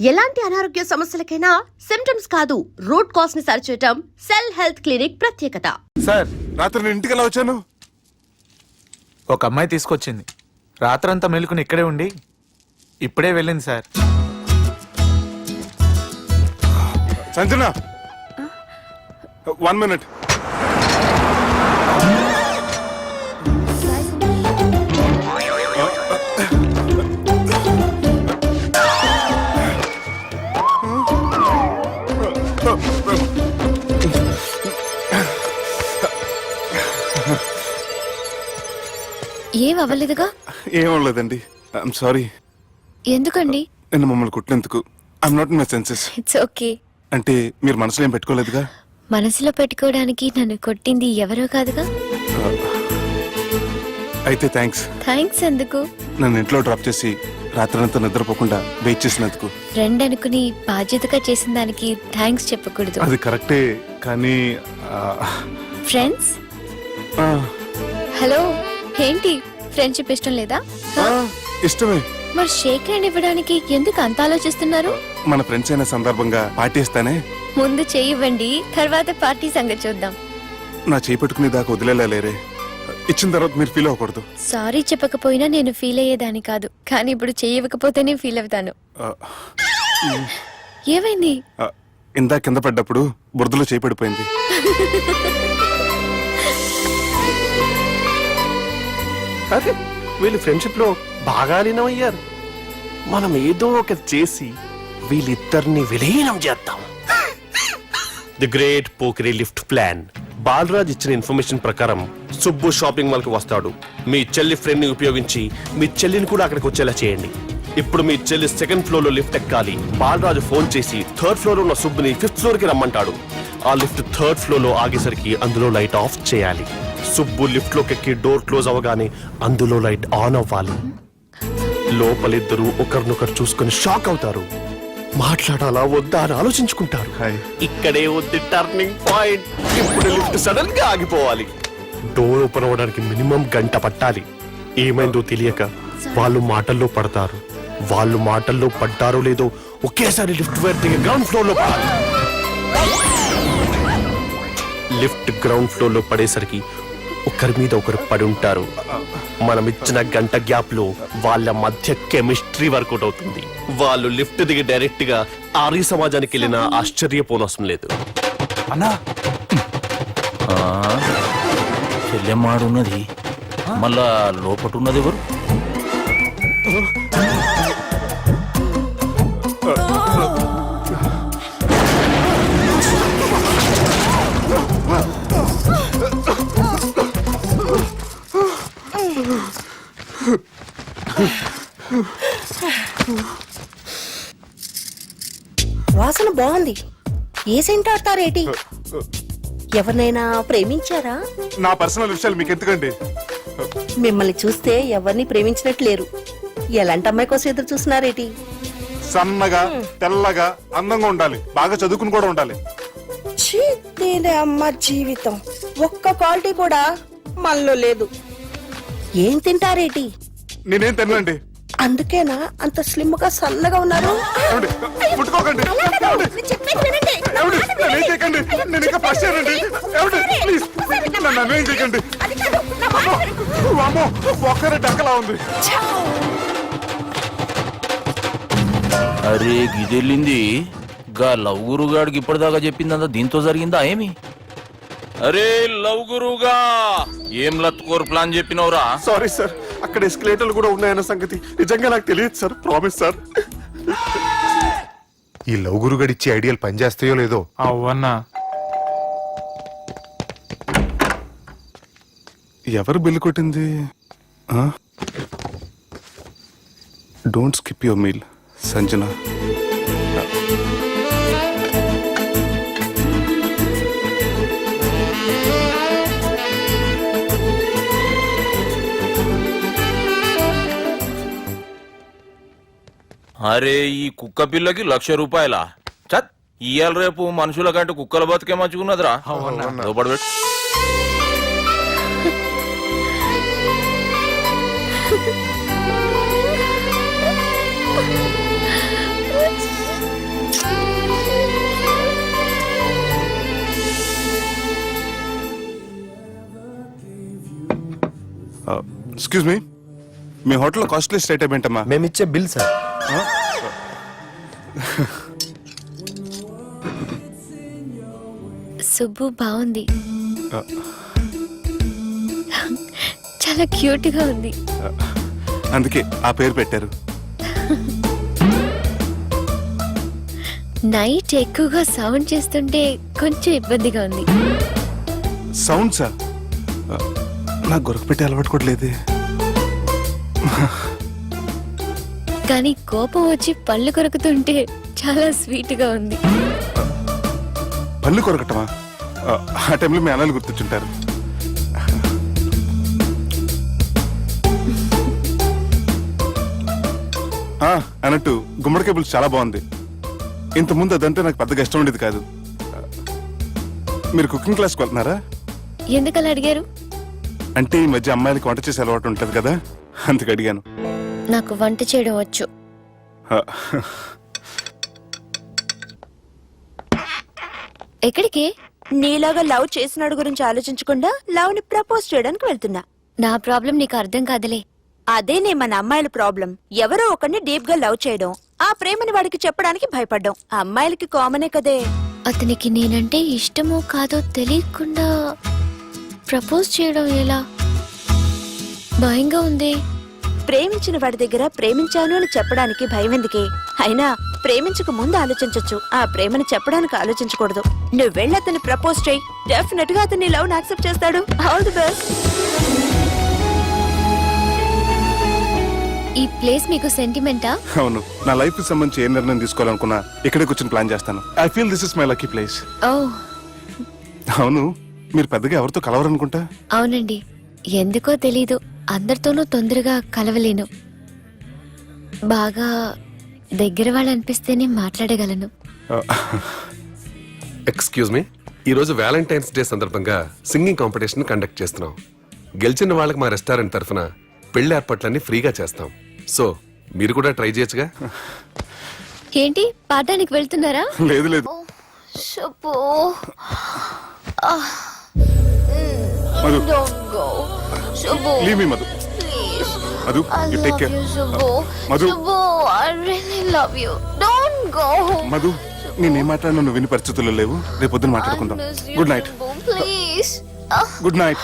ఎలాంటి అనారోగ్య సమస్యలకైనా సిమ్టమ్స్ కాదు రూట్ కాజ్ ని సరిచేయటం సెల్ హెల్త్ క్లినిక్ ప్రత్యేకత. సార్, రాత్రి నేను ఇంటికి ఎలా వచ్చాను? ఒక అమ్మాయి తీసుకొచ్చింది. రాత్రంతా మెలుకుని ఇక్కడే ఉండి ఇప్పుడే వెళ్ళింది సార్. సంజన, 1 minute. ఏం అవ్వలేదుగా? ఏం అవ్వలేదండి. I'm sorry. ఎందుకండి? నేను మమ్మల్ని కుట్టినందుకు I'm not in my senses. It's okay. అంటే మీరు మనసులో ఏం పెట్టుకోలేదుగా? మనసులో పెట్టుకోవడానికి నన్ను కొట్టింది ఎవరో కాదుగా. అయితే థ్యాంక్స్. థ్యాంక్స్ ఎందుకు? నన్ను ఇంట్లో డ్రాప్ చేసి రాత్రంతా నిద్రపోకుండా వెయిట్ చేసినందుకు. ఫ్రెండ్ అనుకుని బాధ్యతగా చేసిన దానికి థ్యాంక్స్ చెప్పకూడదు. అది కరెక్టే, కానీ ఫ్రెండ్స్, హలో, ఏంటి ఫ్రెండ్షిప్ ఇష్టం లేదా? ఇష్టమే. మరి షేక్ హ్యాండ్ ఇవ్వడానికి ఎందుకు అంత ఆలోచిస్తున్నారు? మన ఫ్రెండ్స్ అయిన సందర్భంగా పార్టీ ఇస్తానే. ముందు చేయివ్వండి, తర్వాత పార్టీ సంగతి చూద్దాం. నా చేయి పెట్టుకునే దాకా వదిలేలా లేరే. ఇచ్చిన తర్వాత మీరు ఫీల్ అవ్వకూడదు. సారీ చెప్పకపోయినా నేను ఫీల్ అయ్యేదాన్ని కాదు, కానీ ఇప్పుడు చేయకపోతేనే ఫీల్ అవుతాను. ఏమైంది? ఇందా కింద పడ్డప్పుడు బురదలో చేయి పడిపోయింది. అదే వీళ్ళు ఫ్రెండ్షిప్ లో బాగా లీనమయ్యారు. మనం ఏదో ఒకటి చేసి వీళ్ళిద్దరిని విలీనం చేద్దాం. The great bakery lift plan. Balraj ఇచ్చిన ఇన్ఫర్మేషన్ ప్రకారం సుబ్బు షాపింగ్ మాల్ కి వస్తాడు. మీ చెల్లి ఫ్రెండ్ ని ఉపయోగించి మీ చెల్లిని కూడా అక్కడికి వచ్చేలా చేయండి. ఇప్పుడు మీ చెల్లి 2nd ఫ్లోర్ లో లిఫ్ట్ ఎక్కాలి. బాలరాజు ఫోన్ చేసి 3rd ఫ్లోర్ లో ఉన్న సుబ్బుని 5th ఫ్లోర్ కి రమ్మంటాడు. ఆ లిఫ్ట్ 3rd ఫ్లోర్ లో ఆగేసరికి అందులో లైట్ ఆఫ్ చేయాలి. సుబ్బు లిఫ్ట్ లోకి ఎక్కి డోర్ క్లోజ్ అవ్వగానే అందులో లైట్ ఆన్ అవ్వాలి. లోపలిద్దరూ ఒకరినొకరు చూసుకుని షాక్ అవుతారు. మాట్లాడాలా వద్దా అని ఆలోచించుకుంటారు. ఇక్కడే ఉంది టర్నింగ్ పాయింట్. ఇప్పుడు లిఫ్ట్ సడన్ గా ఆగిపోవాలి. డోర్ ఓపెన్ అవ్వడానికి మినిమం గంట పట్టాలి. ఏమైందో తెలియక వాళ్ళు మాటల్లో పడతారు. వాళ్ళు మాటల్లో పడ్డారో లేదో ఒకేసారి లిఫ్ట్ వైర్ దిగి గ్రౌండ్ ఫ్లోర్ లో పడాలి. లిఫ్ట్ గ్రౌండ్ ఫ్లోర్ లో పడేసరికి ఒకరి మీద ఒకరు పడి ఉంటారు. మనం ఇచ్చిన గంట గ్యాప్ లో వాళ్ళ మధ్య కెమిస్ట్రీ వర్కౌట్ అవుతుంది. వాళ్ళు లిఫ్ట్ దిగి డైరెక్ట్ గా ఆర్య సమాజానికి వెళ్ళిన ఆశ్చర్యపోనవసరం లేదు. అన్నా చెల్లెమ్మాడున్నది, మళ్ళా లోపటున్నది ఎవరు? వాసన బాగుంది. ఏ సెంట్ ఆడతారేటి? ఎవరినైనా ప్రేమించారా? నా పర్సనల్ విషయాలు మీకు ఎందుకండి? మిమ్మల్ని చూస్తే ఎవరిని ప్రేమించినట్లేరు. ఎలాంటి అమ్మాయి కోసం ఎదురు చూస్తున్నారేటి? సన్నగా, తెల్లగా, అందంగా ఉండాలి. బాగా చదువుకుని కూడా ఉండాలి. అమ్మ జీవితం ఒక్క క్వాలిటీ కూడా మనలో లేదు. ఏం తింటారేటి? నేనేం తినండి. అందుకేనా అంత స్లిమ్ గా సన్నగా ఉన్నారు? ముట్టుకోకండి. నేను ఇంకా ఫస్ట్ ఇయర్ అండి. ప్లీజ్ నన్ను ఏం చేయకండి. ఒక్కరే డక్కలా ఉంది. అరే గిదెళ్ళింది. గా లవ్ గురుగాడికి ఇప్పటిదాకా చెప్పిందంతా దీంతో జరిగిందా ఏమి? అరే లవ్ గురుగా, ఏం లత్కోర్ ప్లాన్ చెప్పినవురా? సారీ సార్, అక్కడ ఎస్కలేటర్లు కూడా ఉన్నాయన్న సంగతి నిజంగా నాకు తెలియదు సార్. Promise sir. ఈ లవ్ గురుగాడి ఇచ్చే ఐడియాలు పనిచేస్తాయో లేదో. అవ్వన్నా, ఎవరు బిల్లు కొట్టింది? Don't skip your meal Sanjana. అరే ఈ కుక్క పిల్లకి 1,00,000 రూపాయలా? చత్, ఇయ్యాల రేపు మనుషుల కంటే కుక్కల బతికే మంచుకున్నదిరా. లోపడబెట్టు. ఎక్స్క్యూజ్ మీ, మీ హోటల్లో కాస్ట్లీ ఐటమ్ ఏంటమ్మా? మేమిచ్చే బిల్ సార్. సుబ్బు బాగుంది, చాలా క్యూట్ గా ఉంది. అందుకే ఆ పేరు పెట్టారు. నైట్ ఎక్కువగా సౌండ్ చేస్తుంటే కొంచెం ఇబ్బందిగా ఉంది. సౌండ్సా? నాకు గొరక పెట్టే అలవాటు కూడా లేదే. కానీ కోపం వచ్చి పళ్ళు కొరుకుతుంటే చాలా స్వీట్ గా ఉంది. పళ్ళు కొరకటమా? ఆ టైంలో మీ అన్నలు గుర్తొచ్చుంటారు. అన్నట్టు గుమ్మడికాయ పులుసు చాలా బాగుంది. ఇంతకుముందు అదంటే నాకు పెద్దగా ఇష్టం ఉండేది కాదు. మీరు కుకింగ్ క్లాస్కి వెళ్తున్నారా? ఎందుకలా అడిగారు? అంటే ఈ మధ్య అమ్మాయిలకి వంట చేసే అలవాటు ఉంటుంది కదా, అందుకు అడిగాను. నాకు వంట చేయడం వచ్చు. ఎక్కడికి? నీలాగా లవ్ చేసినాడు గురించి ఆలోచించకుండా లవ్ ని ప్రపోజ్ చేయడానికి వెళ్తున్నా. నా ప్రాబ్లం నీకు అర్థం కాదులే. అదేనే మన అమ్మాయిల ప్రాబ్లం. ఎవరో ఒకరిని డీప్ గా లవ్ చేయడం, ఆ ప్రేమని వాడికి చెప్పడానికి భయపడ్డం అమ్మాయిలకి కామనే కదే. అతనికి నేనంటే ఇష్టమో కాదో తెలియకుండా ప్రపోజ్ చేయడం ఎలా? భయంగా ఉంది. ప్రేమించిన వాడి దగ్గర ప్రేమించాను అని చెప్పడానికి భయం ఎందుకే? అయినా ప్రేమించక ముందు ఆలోచించొచ్చు, ఆ ప్రేమని చెప్పడానికి ఆలోచించకూడదు. నువ్వు వెళ్ళి అతన్ని ప్రపోజ్ చేయి, డెఫినెట్ గా అతన్ని లవ్ యాక్సెప్ట్ చేస్తాడు. All the best. ఈ ప్లేస్ మీకు సెంటిమెంటా? అవును, నా లైఫ్ కి సంబంధించి ఏ నిర్ణయం తీసుకోవాలనుకున్నా ఇక్కడే కూర్చొని ప్లాన్ చేస్తాను. I feel this is my lucky place. ఓ అవును, మీరు పెద్దగా ఎవరితో కలవరనుకుంటా? అవునండి, ఎందుకో తెలీదు, అందరితోనూ తొందరగా కలవలేను. బాగా దగ్గర వాళ్ళు అనిపిస్తేనే మాట్లాడగలను. ఎక్స్క్యూజ్ మీ, ఈ రోజు వ్యాలంటైన్స్ డే సందర్భంగా సింగింగ్ కాంపిటీషన్ కండక్ట్ చేస్తున్నాం. గెలిచిన వాళ్ళకి మా రెస్టారెంట్ తరఫున పెళ్లి ఏర్పాట్లన్నీ ఫ్రీగా చేస్తాం. సో మీరు కూడా ట్రై చేయొచ్చుగా. ఏంటి, పాడడానికి వెళ్తున్నారా? లేదు లేదు. Madhu, leave me, Madhu. Madhu, you take care. Madhu, Madhu, నేనేం మాట్లాడినా నువ్వు విని పరిస్థితుల్లో లేవు. రేపు పొద్దున మాట్లాడుకుందాం. Good night. Good night.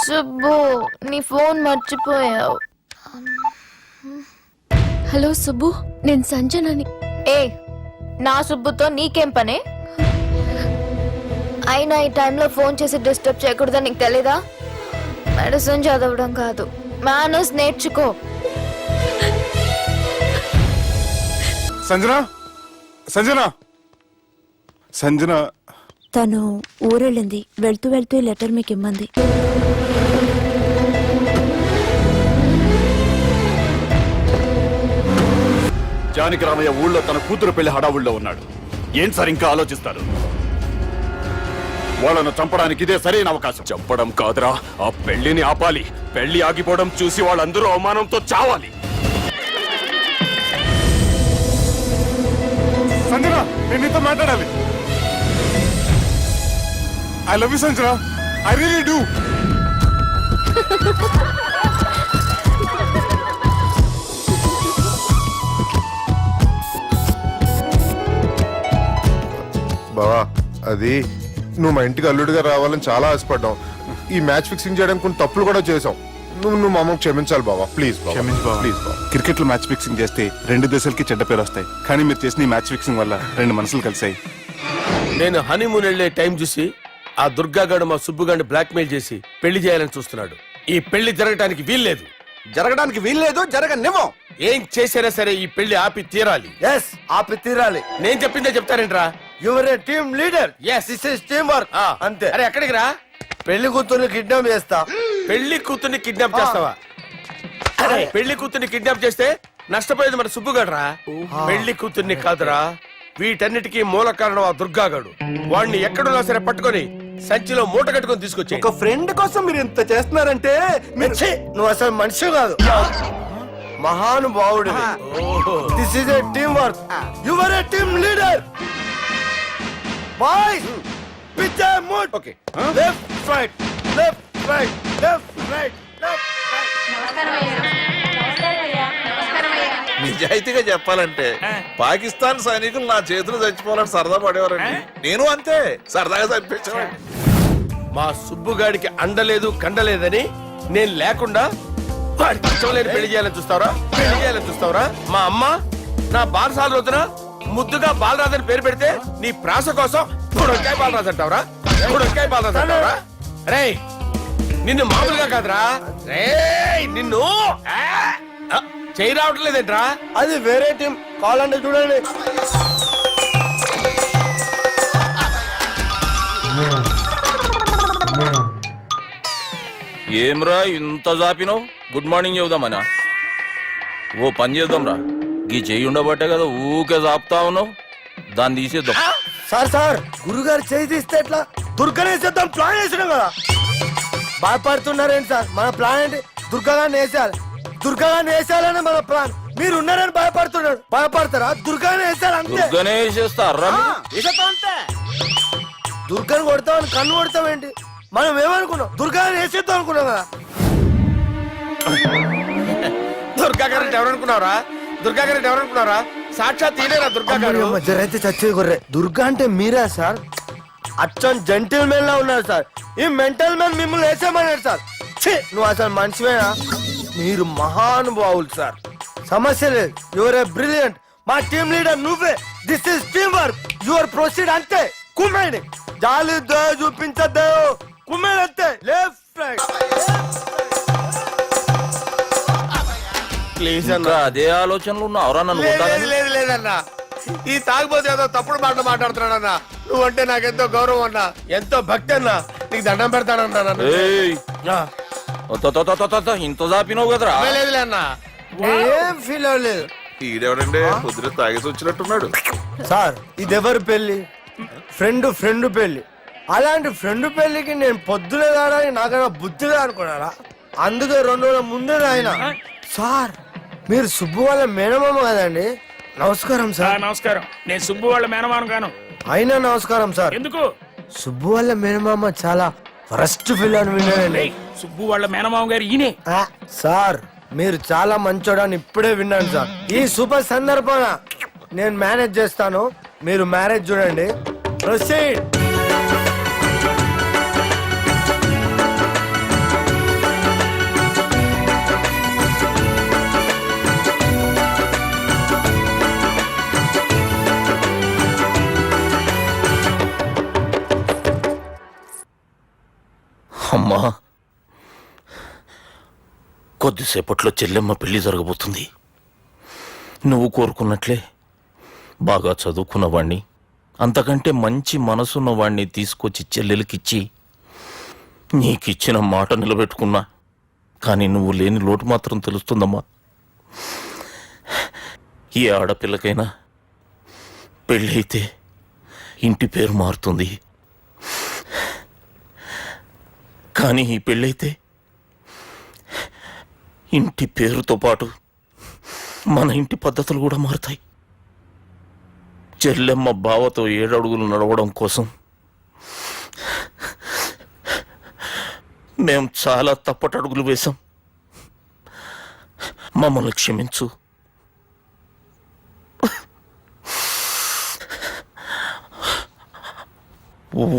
Subbu, నీ ఫోన్ మర్చిపోయావు. హలో సుబ్బు, నేను సంజనని. ఏ, నా సుబ్బుతో నీకేం పనే? అయినా ఈ టైంలో ఫోన్ చేసి డిస్టర్బ్ చేయకూడదని నీకు తెలీదా? మెడిసిన్ చదవడం కాదు, మేనర్స్ నేర్చుకో. సంజన, సంజన, సంజన. తను ఊరెళ్ళింది. వెళ్తూ వెళ్తూ ఈ లెటర్ మీకు ఇమ్మంది. జానకి రామయ్య ఊళ్ళో తన కూతురు పెళ్లి హడావుల్లో ఉన్నాడు. ఏం సార్ ఇంకా ఆలోచిస్తారు? వాళ్ళను చంపడానికి ఇదే సరైన అవకాశం. చంపడం కాదురా, ఆ పెళ్లిని ఆపాలి. పెళ్లి ఆగిపోవడం చూసి వాళ్ళందరూ అవమానంతో చావాలి. సంజన, నేను నీతో మాట్లాడాలి. I love you Sanjana, I really do. బావా, అది నువ్వు మా ఇంటికి అల్లుడిగా రావాలని చాలా ఆశపడ్డావు. ఈ మ్యాచ్ ఫిక్సింగ్ చేయడానికి కొన్ని తప్పులు కూడా చేసావు. నువ్వు మా అమ్మకు క్షమించాలి బావా, ప్లీజ్. క్షమించు బావ, ప్లీజ్ బావ. క్రికెట్ లో మ్యాచ్ ఫిక్సింగ్ చేస్తే 2 దేశాలకి చెడ్డ పేరు వస్తాయి. కానీ మీరు చేసిన ఈ మ్యాచ్ ఫిక్సింగ్ వల్ల 2 మనసులు కలిసాయి. నేను హనీమూన్ వెళ్లే టైం చూసి ఆ దుర్గాగాడు మా సుబ్బుగాడిని బ్లాక్మెయిల్ చేసి పెళ్లి చేయాలని చూస్తున్నాడు. ఈ పెళ్లి జరగటానికి వీల్లేదు. జరగడానికి వీల్లేదు, జరగనివ్వం. ఏం చేసినా సరే ఈ పెళ్లి ఆపి తీరాలి. ఎస్, ఆపి తీరాలి. నేను చెప్పిందే చెప్తారేంట్రా? Your a team leader. Yes. This is team work. అంతే. అరే ఎక్కడికి రా? పెళ్లి కూతుర్ని కిడ్నాప్ చేస్తా. పెళ్లి కూతుర్ని కిడ్నాప్ చేస్తావా? అరే పెళ్లి కూతుర్ని కిడ్నాప్ చేస్తే నష్టపోయేది మన సుబ్బుగాడురా. పెళ్లి కూతుర్ని కాదురా, వీటన్నిటికీ మూల కారణం ఆ దుర్గాగాడు. వాడిని ఎక్కడున్నా సరే పట్టుకొని సంచిలో మూట కట్టుకొని తీసుకొచ్చి. ఒక ఫ్రెండ్ కోసం మీరు ఇంత చేస్తున్నారంటే నువ్వు అసలు మనిషి కాదు, మహానుభావుడు. This is a team work. Your a team leader. Boys, పిచ్చే mood okay left right left right left right left నిజాయితీగా చెప్పాలంటే పాకిస్తాన్ సైనికులు నా చేతులు చచ్చిపోవాలని సరదా పడేవారండి. నేను అంతే సరదాగా చనిపించేవాడిని. మా సుబ్బుగాడికి అండలేదు కండలేదని నేను లేకుండా వాడికి ఇష్టం లేని పెళ్లి చేయాలని చూస్తావరా మా అమ్మ నా బాలసాల రోజున ముద్దుగా బాలరాజు పేరు పెడితే నీ ప్రాస కోసం గుడొక్కాయ బాలరాజు అంటావరా రే నిన్ను మామూలుగా కాదురా రే నిన్ను చేయి రావటం లేదేంట్రా అది వేరే టీం కావాలంటే చూడండి ఏమ్రా ఇంత జాపినావు? Good morning చెబుదామనా? ఓ పని చేద్దాంరా, గీ చెయ్యి ఉండబట్టే కదా ఊకే జాపుతా ఉన్నావు. దాన్ని తీసేద్దాం. సార్ గురుగారు చేయి తీస్తే ఎట్లా దుర్గనేసేద్దాం ప్లాన్ వేసినాం కదా. భయపడుతున్నారేంటి సార్? మన ప్లాన్ ఏంటి? దుర్గాన్ని వేసేయాలని మన ప్లాన్. మీరు ఉన్నారని భయపడతారా? దుర్గాన్ని వేసేయాలి అంతే. దుర్గనే వేసేస్తారా? అంతే. దుర్గాని కొడతామని కన్ను కొడతామేంటి? మనం ఏమనుకున్నాం? దుర్గాని వేసేద్దాం అనుకున్నాం కదా. దుర్గా గారు ఎవరనుకున్నారా? సాక్షాత్ తీరేరా దుర్గా గారు. జరైతే చచ్చేది గొర్రె. దుర్గా అంటే మీరా సార్? అచ్చం జెంటిల్ మెన్ లా ఉన్నారు సార్. ఈ మెంటల్ మెన్ మిమ్మల్ని వేసేమన్నాడు సార్. నువ్వు అసలు మనిషివేనా? మీరు మహానుభావులు సార్. సమస్య లేదు. Your a brilliant. మా టీమ్ లీడర్ నువ్వే. This is team work. Your proceed అంతే. కుమ్మేడి జాలి చూపించద్దు. కుమ్మేడి అంతే. Left right. ప్లీజ్ ఇంకా అదే ఆలోచనలు ఉన్నావురా నన్ను కొట్టాలని? లేదన్నా, ఈ తాగుబోతు ఏదో తప్పుడు మాట మాట్లాడుతున్నాడన్నా. నువ్వంటే నాకెంతో గౌరవం అన్నా, ఎంతో భక్తి అన్నా. నీకు దండం పెడతానన్నా. ఏయ్, ఇంత జాపినావు కదరా? లేదులే అన్నా, ఏం ఫీల్ అవ్వలేదు. ఈడెవడండి పొద్దున తాగేసి వచ్చినట్టున్నాడు. సార్ ఇది ఎవరు పెళ్లి? ఫ్రెండ్ పెళ్లి. అలాంటి ఫ్రెండ్ పెళ్లికి నేను పొద్దునే రావడానికి నాకన్నా బుద్ధిగా అనుకున్నారా? అందుకే 2 రోజుల ముందే ఆయన. సార్ మీరు సుబ్బు వాళ్ళ మేనమామ కదండి? నమస్కారం సార్. నమస్కారం. నేను సుబ్బు వాళ్ళ మేనమాను కాను. అయినా నమస్కారం సార్. ఎందుకు? సుబ్బు వాళ్ళ మేనమామ చాలా ఫస్ట్ ఫిల్ అని విన్నానండి. సుబ్బు వాళ్ళ మేనమామ గారు ఈయనే. సార్ మీరు చాలా మంచోడని ఇప్పుడే విన్నాను సార్. ఈ శుభ సందర్భాన నేను మేనేజ్ చేస్తాను, మీరు మ్యారేజ్ చూడండి. ప్రొసీడ్. అమ్మా, కొద్దిసేపట్లో చెల్లెమ్మ పెళ్లి జరగబోతుంది. నువ్వు కోరుకున్నట్లే బాగా చదువుకున్నవాణ్ణి, అంతకంటే మంచి మనసున్నవాణ్ణి తీసుకొచ్చి చెల్లెలకిచ్చి నీకిచ్చిన మాట నిలబెట్టుకున్నా. కానీ నువ్వు లేని లోటు మాత్రం తెలుస్తుందమ్మా. ఏ ఆడపిల్లకైనా పెళ్ళి అయితే ఇంటి పేరు మారుతుంది. కానీ ఈ పెళ్ళైతే ఇంటి పేరుతో పాటు మన ఇంటి పద్ధతులు కూడా మారుతాయి. చెల్లెమ్మ బావతో 7 అడుగులు నడవడం కోసం మేం చాలా తప్పటడుగులు వేశాం. మమ్మల్ని క్షమించు.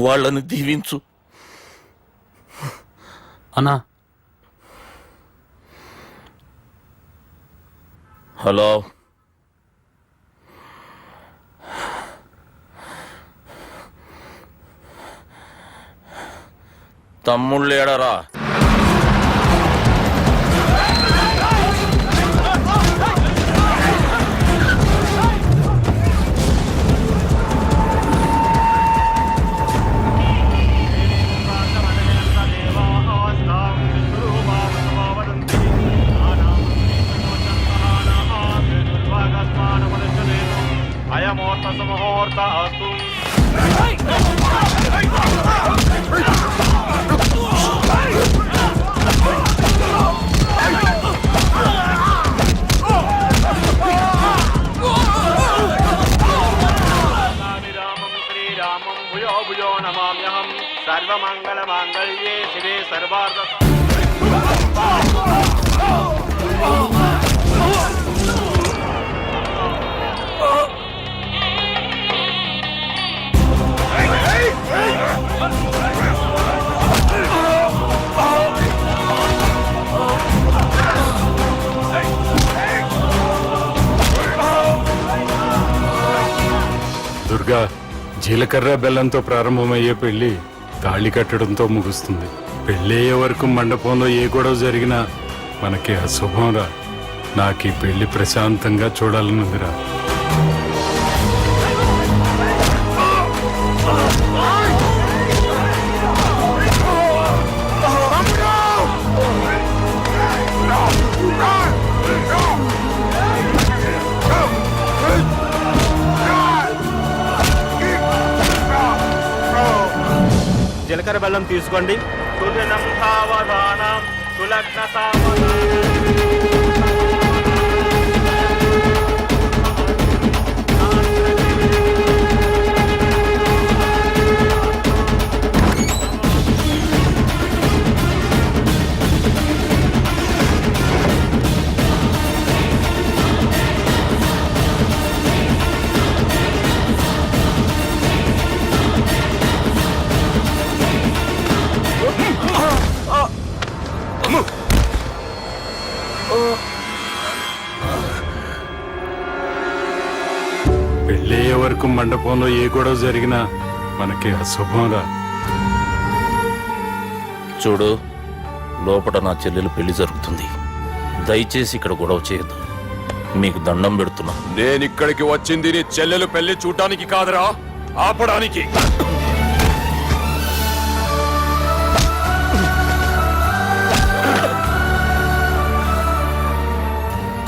వాళ్ళని దీవించు. అన్నా, హలో, తమ్ముళ్ళు ఏడరా? శ్రీరామం భూయో భూయో నమామ్యహం. మంగళ మాంగళ్యే శివే సర్వార్థ దుర్గా, జీలకర్ర బెల్లంతో ప్రారంభమయ్యే పెళ్లి తాళి కట్టడంతో ముగుస్తుంది. పెళ్ళయ్యే వరకు మండపంలో ఏ గొడవ జరిగినా మనకి అశుభం రా. నాకు ఈ పెళ్లి ప్రశాంతంగా చూడాలనుందిరా. జీలకర్ర బెల్లం తీసుకోండి. సుజనం సావధానం సులగ్న సావధానం. పెళ్ళయ్యే వరకు మండపంలో ఏ గొడవ జరిగినా మనకి అశుభం రా. చూడు, లోపల నా చెల్లెలు పెళ్లి జరుగుతుంది. దయచేసి ఇక్కడ గొడవ చేయొద్దు. మీకు దండం పెడుతున్నా. నేనిక్కడికి వచ్చింది నీ చెల్లెలు పెళ్లి చూడటానికి కాదురా, ఆపడానికి.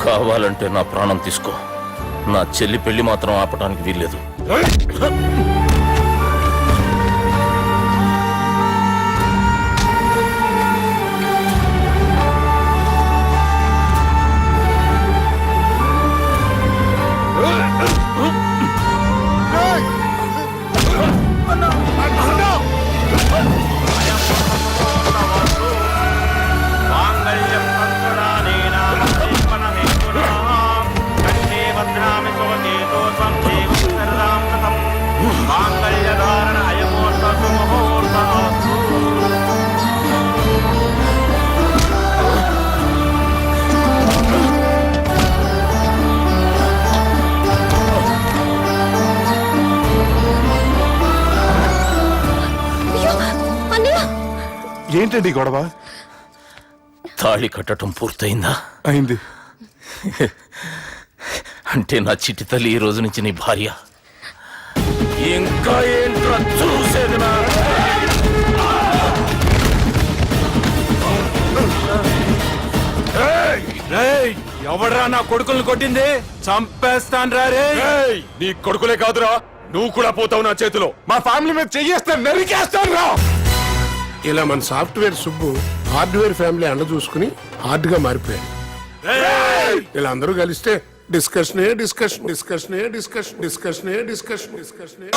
కావాలంటే నా ప్రాణం తీసుకో. నా చెల్లి పెళ్లి మాత్రం ఆపటానికి వీల్లేదు. ఏంటండి గొడవ? తాళి కట్టడం పూర్తయిందా? అయింది. అంటే నా చిట్టి తల్లి ఈ రోజు నుంచి నీ భార్య. ఇంకా ఏంట్రా చూసేది? నా ఎవడరా నా కొడుకులను కొట్టింది? చంపేస్తాను రా రే. నీ కొడుకులే కాదురా, నువ్వు కూడా పోతావు నా చేతిలో. మా ఫ్యామిలీ మీద చెయ్యేస్తాను, నరికేస్తాను రా. ఇలా మన సాఫ్ట్వేర్ సుబ్బు హార్డ్వేర్ ఫ్యామిలీ అండ చూసుకుని హార్డ్ గా మారిపోయాడు. ఇలా అందరూ కలిస్తే డిస్కషనే డిస్కషన్ డిస్కషనే డిస్కషన్ డిస్కషనే డిస్కషన్ డిస్కషనే.